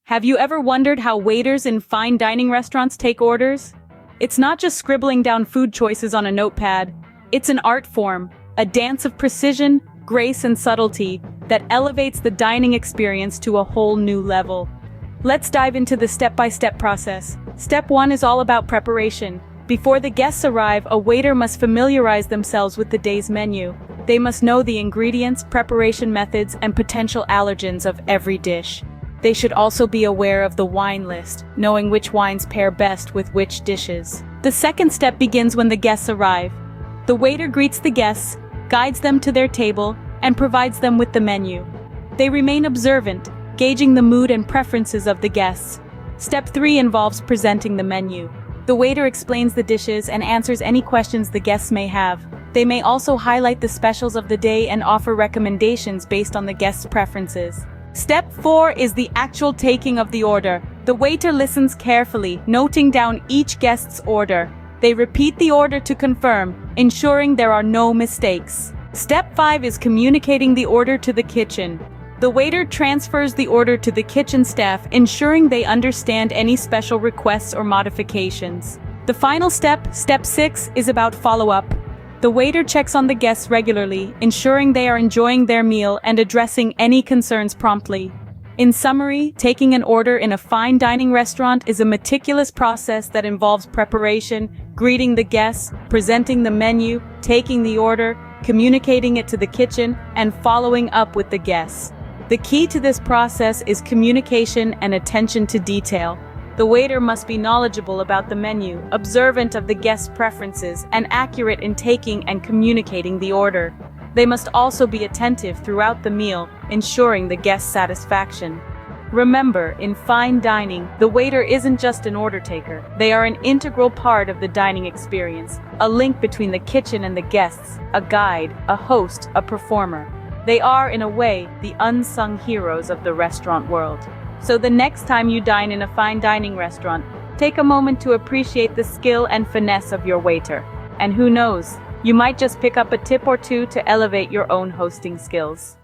Have you ever wondered how waiters in fine dining restaurants take orders? It's not just scribbling down food choices on a notepad. It's an art form, a dance of precision, grace, and subtlety that elevates the dining experience to a whole new level. Let's dive into the step-by-step process. Step 1 is all about preparation. Before the guests arrive, a waiter must familiarize themselves with the day's menu. They must know the ingredients, preparation methods, and potential allergens of every dish. They should also be aware of the wine list, knowing which wines pair best with which dishes. The second step begins when the guests arrive. The waiter greets the guests, guides them to their table, and provides them with the menu. They remain observant, gauging the mood and preferences of the guests. Step 3 involves presenting the menu. The waiter explains the dishes and answers any questions the guests may have. They may also highlight the specials of the day and offer recommendations based on the guests' preferences. Step 4 is the actual taking of the order. The waiter listens carefully, noting down each guest's order. They repeat the order to confirm, ensuring there are no mistakes. Step 5 is communicating the order to the kitchen. The waiter transfers the order to the kitchen staff, ensuring they understand any special requests or modifications. The final step, Step 6, is about follow-up. The waiter checks on the guests regularly, ensuring they are enjoying their meal and addressing any concerns promptly. In summary, taking an order in a fine dining restaurant is a meticulous process that involves preparation, greeting the guests, presenting the menu, taking the order, communicating it to the kitchen, and following up with the guests. The key to this process is communication and attention to detail. The waiter must be knowledgeable about the menu, observant of the guests' preferences, and accurate in taking and communicating the order. They must also be attentive throughout the meal, ensuring the guests' satisfaction. Remember, in fine dining, the waiter isn't just an order taker. They are an integral part of the dining experience, a link between the kitchen and the guests, a guide, a host, a performer. They are, in a way, the unsung heroes of the restaurant world. So the next time you dine in a fine dining restaurant, take a moment to appreciate the skill and finesse of your waiter. And who knows, you might just pick up a tip or two to elevate your own hosting skills.